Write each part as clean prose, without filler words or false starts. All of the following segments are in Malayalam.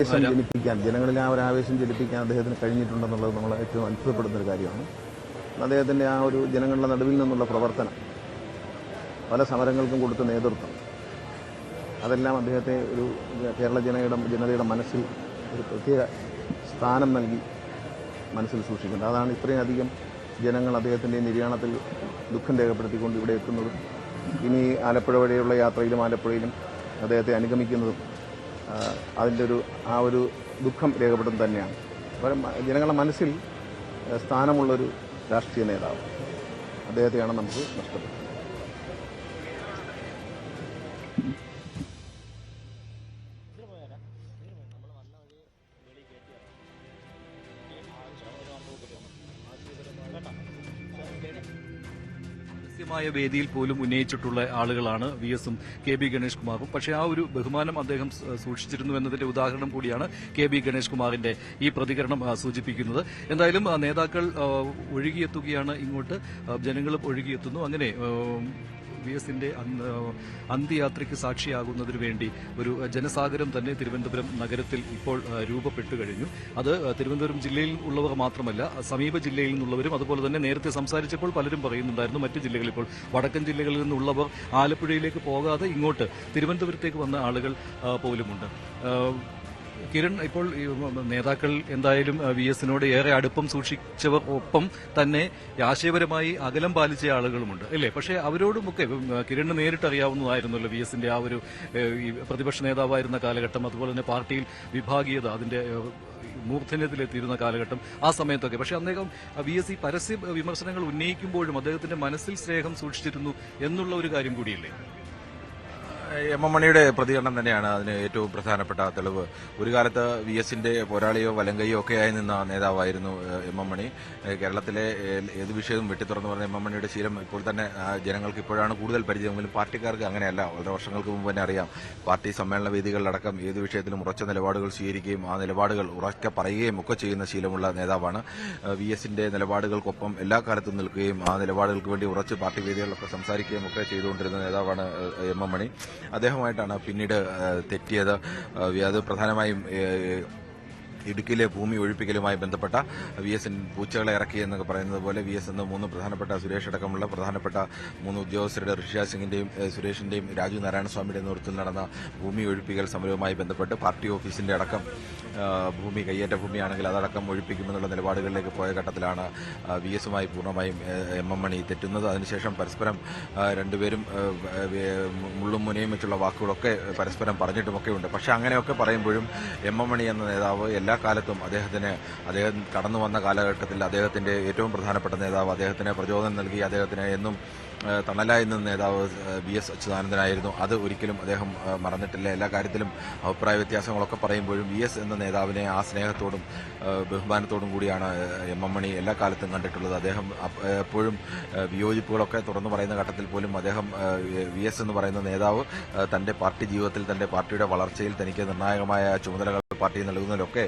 ആവേശം ജനിപ്പിക്കാൻ, ജനങ്ങളിൽ ആ ഒരു ആവേശം ജനിപ്പിക്കാൻ അദ്ദേഹത്തിന് കഴിഞ്ഞിട്ടുണ്ടെന്നുള്ളത് നമ്മളെ ഏറ്റവും അത്ഭുതപ്പെടുന്ന ഒരു കാര്യമാണ്. അദ്ദേഹത്തിന്റെ ആ ഒരു ജനങ്ങളുടെ നടുവിൽ നിന്നുള്ള പ്രവർത്തനം, പല സമരങ്ങൾക്കും കൊടുത്ത നേതൃത്വം, അതെല്ലാം അദ്ദേഹത്തെ ഒരു കേരള ജനതയുടെ മനസ്സിൽ ഒരു പ്രത്യേക സ്ഥാനം നൽകി മനസ്സിൽ സൂക്ഷിക്കുന്നത്. അതാണ് ഇത്രയും അധികം ജനങ്ങൾ അദ്ദേഹത്തിന്റെ നിര്യാണത്തിൽ ദുഃഖം രേഖപ്പെടുത്തിക്കൊണ്ട് ഇവിടെ എത്തുന്നതും ഇനി ആലപ്പുഴ വഴിയുള്ള യാത്രയിലും ആലപ്പുഴയിലും അദ്ദേഹത്തെ അനുഗമിക്കുന്നതും അതിൻ്റെ ആ ഒരു ദുഃഖം രേഖപ്പെടുന്നത് തന്നെയാണ്. ജനങ്ങളുടെ മനസ്സിൽ സ്ഥാനമുള്ളൊരു രാഷ്ട്രീയ നേതാവ് അദ്ദേഹത്തെയാണ് നമുക്ക് നഷ്ടപ്പെട്ടത്. വേദിയിൽ പോലും ഉന്നയിച്ചിട്ടുള്ള ആളുകളാണ് വി.എസും കെ.ബി. ഗണേഷ് കുമാറും. പക്ഷേ ആ ഒരു ബഹുമാനം അദ്ദേഹം സൂക്ഷിച്ചിരുന്നു എന്നതിന്റെ ഉദാഹരണം കൂടിയാണ് കെ.ബി. ഗണേഷ് കുമാറിന്റെ ഈ പ്രതികരണം സൂചിപ്പിക്കുന്നത്. എന്തായാലും നേതാക്കൾ ഒഴുകിയെത്തുകയാണ് ഇങ്ങോട്ട്, ജനങ്ങളും ഒഴുകിയെത്തുന്നു. അങ്ങനെ വി.എസിന്റെ അന്ത്യയാത്രയ്ക്ക് സാക്ഷിയാകുന്നതിനു വേണ്ടി ഒരു ജനസാഗരം തന്നെ തിരുവനന്തപുരം നഗരത്തിൽ ഇപ്പോൾ രൂപപ്പെട്ടു കഴിഞ്ഞു. അത് തിരുവനന്തപുരം ജില്ലയിൽ ഉള്ളവർ മാത്രമല്ല, സമീപ ജില്ലയിൽ നിന്നുള്ളവരും, അതുപോലെ തന്നെ നേരത്തെ സംസാരിച്ചപ്പോൾ പലരും പറയുന്നുണ്ടായിരുന്നു മറ്റ് ജില്ലകളിൽ, ഇപ്പോൾ വടക്കൻ ജില്ലകളിൽ നിന്നുള്ളവർ ആലപ്പുഴയിലേക്ക് പോകാതെ ഇങ്ങോട്ട് തിരുവനന്തപുരത്തേക്ക് വന്ന ആളുകൾ പോലുമുണ്ട്. കിരൺ, ഇപ്പോൾ നേതാക്കൾ എന്തായാലും വി.എസിനോട് ഏറെ അടുപ്പം സൂക്ഷിച്ചവർ ഒപ്പം തന്നെ ആശയപരമായി അകലം പാലിച്ച ആളുകളുമുണ്ട്, അല്ലേ? പക്ഷേ അവരോടുമൊക്കെ കിരണ് നേരിട്ട് അറിയാവുന്നതായിരുന്നല്ലോ വി.എസിന്റെ ആ ഒരു പ്രതിപക്ഷ നേതാവായിരുന്ന കാലഘട്ടം, അതുപോലെ തന്നെ പാർട്ടിയിൽ വിഭാഗീയത അതിന്റെ മൂർധന്യത്തിലെത്തിയിരുന്ന കാലഘട്ടം, ആ സമയത്തൊക്കെ. പക്ഷെ അദ്ദേഹം വി.എസ് പരസ്യ വിമർശനങ്ങൾ ഉന്നയിക്കുമ്പോഴും അദ്ദേഹത്തിന്റെ മനസ്സിൽ സ്നേഹം സൂക്ഷിച്ചിരുന്നു എന്നുള്ള ഒരു കാര്യം കൂടിയല്ലേ? എം എം മണിയുടെ പ്രതികരണം തന്നെയാണ് അതിന് ഏറ്റവും പ്രധാനപ്പെട്ട തെളിവ്. ഒരു കാലത്ത് വി.എസിന്റെ പോരാളിയോ വലങ്കയോ ഒക്കെയായി നിന്ന നേതാവായിരുന്നു എം എം മണി. കേരളത്തിലെ ഏത് വിഷയവും വെട്ടിത്തുറന്ന് പറഞ്ഞ എം എം മണിയുടെ ശീലം ഇപ്പോൾ തന്നെ ജനങ്ങൾക്ക് ഇപ്പോഴാണ് കൂടുതൽ പരിചയമെങ്കിലും പാർട്ടിക്കാർക്ക് അങ്ങനെയല്ല. വളരെ വർഷങ്ങൾക്ക് മുമ്പ് തന്നെ അറിയാം. പാർട്ടി സമ്മേളന വേദികളിലടക്കം ഏത് വിഷയത്തിലും ഉറച്ച നിലപാടുകൾ സ്വീകരിക്കുകയും ആ നിലപാടുകൾ ഉറക്കെ പറയുകയും ഒക്കെ ചെയ്യുന്ന ശീലമുള്ള നേതാവാണ്. വി.എസിന്റെ നിലപാടുകൾക്കൊപ്പം എല്ലാ കാലത്തും നിൽക്കുകയും ആ നിലപാടുകൾക്ക് വേണ്ടി ഉറച്ച് പാർട്ടി വേദികളിലൊക്കെ സംസാരിക്കുകയും ഒക്കെ ചെയ്തുകൊണ്ടിരുന്ന നേതാവാണ് എം എം മണി. അദ്ദേഹമായിട്ടാണ് പിന്നീട് തെറ്റിയത്. അത് പ്രധാനമായും ഇടുക്കിയിലെ ഭൂമി ഒഴിപ്പിക്കലുമായി ബന്ധപ്പെട്ട വി.എസ് പൂച്ചകളെ ഇറക്കി എന്നൊക്കെ പറയുന്നത് പോലെ വി.എസ് എന്ന 3 പ്രധാനപ്പെട്ട സുരേഷ് അടക്കമുള്ള പ്രധാനപ്പെട്ട 3 ഉദ്യോഗസ്ഥരുടെ ഋഷിരാജ് സിംഗിന്റെയും സുരേഷിന്റെയും രാജു നാരായണസ്വാമിയുടെ നേതൃത്വത്തിൽ നടന്ന ഭൂമി ഒഴിപ്പിക്കൽ സമരവുമായി ബന്ധപ്പെട്ട് പാർട്ടി ഓഫീസിന്റെ അടക്കം ഭൂമി കയ്യേറ്റ ഭൂമിയാണെങ്കിൽ അതടക്കം ഒഴിപ്പിക്കുമെന്നുള്ള നിലപാടുകളിലേക്ക് പോയ ഘട്ടത്തിലാണ് വി.എസുമായി പൂർണ്ണമായും എം എം മണി തെറ്റുന്നത്. അതിനുശേഷം പരസ്പരം രണ്ടുപേരും മുള്ളും മുനയും വെച്ചുള്ള വാക്കുകളൊക്കെ പരസ്പരം പറഞ്ഞിട്ടുമൊക്കെ ഉണ്ട്. പക്ഷെ അങ്ങനെയൊക്കെ പറയുമ്പോഴും എം എം മണി എന്ന നേതാവ് എല്ലാ കാലത്തും അദ്ദേഹം കടന്നു വന്ന കാലഘട്ടത്തിൽ അദ്ദേഹത്തിന്റെ ഏറ്റവും പ്രധാനപ്പെട്ട നേതാവ്, അദ്ദേഹത്തിന് പ്രചോദനം നൽകി അദ്ദേഹത്തിന് എന്നും തണലായി നിന്ന നേതാവ് വി.എസ് അച്യുതാനന്ദനായിരുന്നു. അത് ഒരിക്കലും അദ്ദേഹം മറന്നിട്ടില്ല. എല്ലാ കാര്യത്തിലും അഭിപ്രായ വ്യത്യാസങ്ങളൊക്കെ പറയുമ്പോഴും വി.എസ് എന്ന നേതാവിനെ ആ സ്നേഹത്തോടും ബഹുമാനത്തോടും കൂടിയാണ് എം എം മണി എല്ലാ കാലത്തും കണ്ടിട്ടുള്ളത്. അദ്ദേഹം എപ്പോഴും വിയോജിപ്പുകളൊക്കെ തുറന്നു പറയുന്ന ഘട്ടത്തിൽ പോലും അദ്ദേഹം വി.എസ് എന്ന് പറയുന്ന നേതാവ് തന്റെ പാർട്ടി ജീവിതത്തിൽ, തന്റെ പാർട്ടിയുടെ വളർച്ചയിൽ തനിക്ക് നിർണായകമായ ചുമതലകൾ പാർട്ടി നൽകുന്നതിലൊക്കെ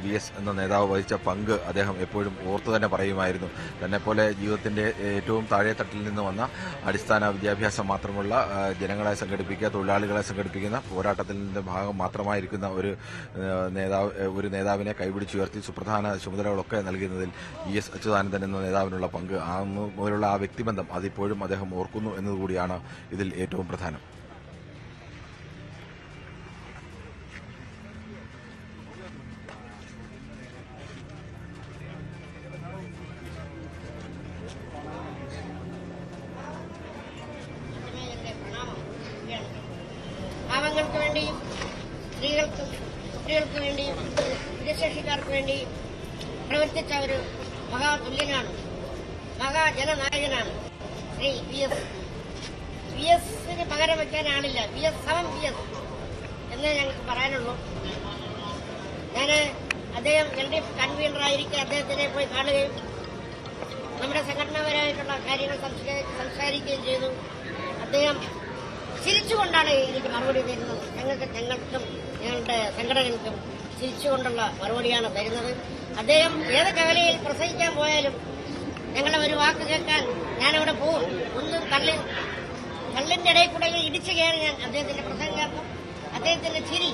വി.എസ് എന്ന നേതാവ് വഹിച്ച പങ്ക് അദ്ദേഹം എപ്പോഴും ഓർത്തു തന്നെ പറയുമായിരുന്നു. തന്നെപ്പോലെ ജീവിതത്തിന്റെ ഏറ്റവും താഴെത്തട്ടിൽ നിന്ന് വന്ന അടിസ്ഥാന വിദ്യാഭ്യാസം മാത്രമുള്ള ജനങ്ങളെ സംഘടിപ്പിക്കുക, തൊഴിലാളികളെ സംഘടിപ്പിക്കുന്ന പോരാട്ടത്തിന്റെ ഭാഗം മാത്രമായിരിക്കുന്ന ഒരു നേതാവിനെ കൈപിടിച്ചുയർത്തി സുപ്രധാന ചുമതലകളൊക്കെ നൽകുന്നതിൽ വി.എസ് അച്യുതാനന്ദൻ എന്ന നേതാവിനുള്ള പങ്ക്, മുതലുള്ള ആ വ്യക്തിബന്ധം അതിപ്പോഴും അദ്ദേഹം ഓർക്കുന്നു എന്നതുകൂടിയാണ് ഇതിൽ ഏറ്റവും പ്രധാനം. പാവങ്ങൾക്ക് വേണ്ടിയും സ്ത്രീകൾക്കും കുട്ടികൾക്ക് വേണ്ടിയും ഭിന്നശേഷിക്കാർക്ക് വേണ്ടിയും പ്രവർത്തിച്ച ഒരു മഹാതുല്യനാണ്, മഹാജനനായകനാണ് ശ്രീ വി.എസ്. വി.എസിന് പകരം വയ്ക്കാനാണില്ല. വി.എസ് സമം വി.എസ് എന്നേ ഞങ്ങൾക്ക് പറയാനുള്ളൂ. ഞാൻ അദ്ദേഹം LDF കൺവീനറായിരിക്കെ അദ്ദേഹത്തിനെ പോയി കാണുകയും നമ്മുടെ സംഘടനാപരമായിട്ടുള്ള കാര്യങ്ങൾ സംസാരിക്കുകയും ചെയ്തു. അദ്ദേഹം ചിരിച്ചുകൊണ്ടാണ് എനിക്ക് മറുപടി തരുന്നത്. ഞങ്ങൾക്കും ഞങ്ങളുടെ സംഘടനകൾക്കും ചിരിച്ചുകൊണ്ടുള്ള മറുപടിയാണ് തരുന്നത്. അദ്ദേഹം ഏത് കവലയിൽ പ്രസംഗിക്കാൻ പോയാലും ഞങ്ങളെ ഒരു വാക്ക് കേൾക്കാൻ ഞാനവിടെ പോകും. ഒന്നും കള്ളിന്റെ ഇടയിൽ കൂടെ ഇടിച്ചു കയറി ഞാൻ അദ്ദേഹത്തിന്റെ പ്രസംഗം കേൾക്കും. അദ്ദേഹത്തിന്റെ ചിരി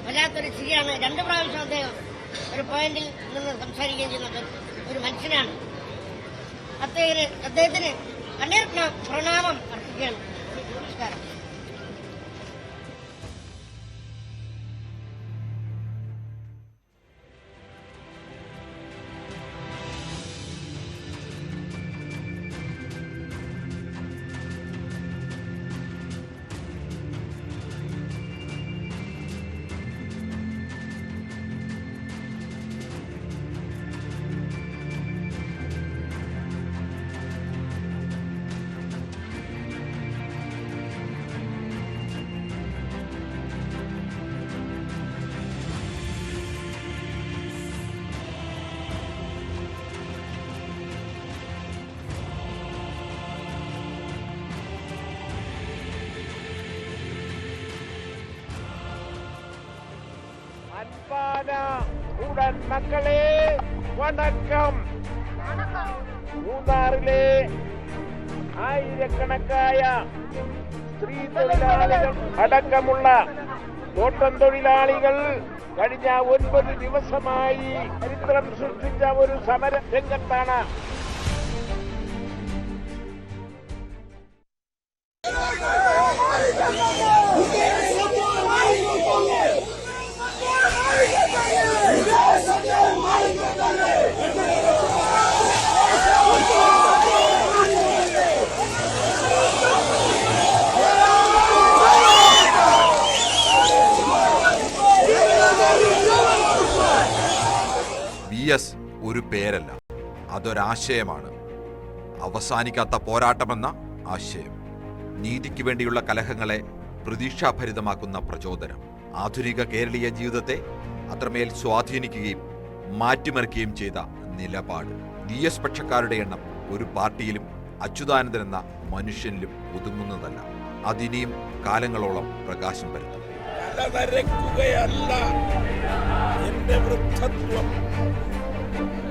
വല്ലാത്തൊരു സ്ഥിതിയാണ്. 2 പ്രാവശ്യം അദ്ദേഹം ഒരു പോയിന്റിൽ നിന്ന് സംസാരിക്കുകയും ചെയ്യുന്നത് ഒരു മനുഷ്യനാണ്. അദ്ദേഹത്തിന് കണ്ണീർ പ്രണാമം അർപ്പിക്കുകയാണ്. നമസ്കാരം. அன்பான உடன் மக்களே வணக்கம். മൂന്നാറിലെ ആയിരക്കണക്കായ സ്ത്രീ തൊഴിലാളികൾ അടക്കമുള്ള തോട്ടം തൊഴിലാളികൾ കഴിഞ്ഞ 9 ദിവസമായി ചരിത്രം സൃഷ്ടിച്ച ഒരു സമര രംഗത്താണ്. VS ഒരു പേരല്ല, അതൊരാശയമാണ്. അവസാനിക്കാത്ത പോരാട്ടമെന്ന ആശയം, നീതിക്ക് വേണ്ടിയുള്ള കലഹങ്ങളെ പ്രതീക്ഷാഭരിതമാക്കുന്ന പ്രചോദനം, ആധുനിക കേരളീയ ജീവിതത്തെ അത്രമേൽ സ്വാധീനിക്കുകയും മാറ്റിമറിക്കുകയും ചെയ്ത നിലപാട്. VS പക്ഷക്കാരുടെ എണ്ണം ഒരു പാർട്ടിയിലും അച്യുതാനന്ദൻ എന്ന മനുഷ്യനിലും ഒതുങ്ങുന്നതല്ല. അതിനിയും കാലങ്ങളോളം പ്രകാശം പരത്തും. എന്റെ വൃദ്ധത്വം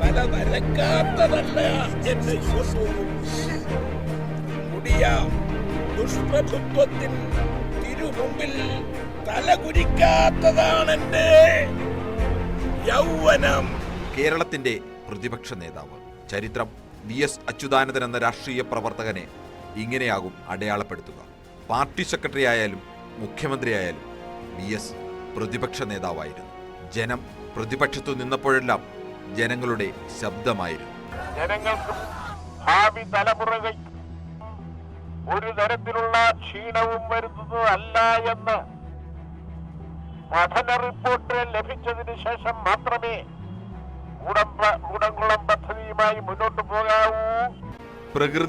തലനരക്കാത്തതല്ല എന്റെ സ്വസവും. മുടിയ ദുഷ്പ്രഭുത്വത്തിൻ തിരുമുമ്പിൽ തലകുനിക്കാത്തതാണ് എന്റെ യൗവനം. കേരളത്തിന്റെ പ്രതിപക്ഷ നേതാവ്. ചരിത്രം VS അച്യുതാനന്ദൻ എന്ന രാഷ്ട്രീയ പ്രവർത്തകനെ ഇങ്ങനെയാകും അടയാളപ്പെടുത്തുക. പാർട്ടി സെക്രട്ടറി ആയാലും മുഖ്യമന്ത്രിയായാലും VS പ്രതിപക്ഷ നേതാവായിരുന്നു. ജനം പ്രതിപക്ഷത്തു നിന്നപ്പോഴെല്ലാം ജനങ്ങളുടെ ശബ്ദമായിരുന്നു. ജനങ്ങൾക്കും ഭാവി തലമുറകൾ ഒരു തരത്തിലുള്ള ക്ഷീണവും വരുന്നതല്ല എന്ന് പഠന റിപ്പോർട്ട് ലഭിച്ചതിന് ശേഷം മാത്രമേ കൂടംകുളം പദ്ധതിയുമായി മുന്നോട്ട് പോകാവൂ. പ്രകൃതി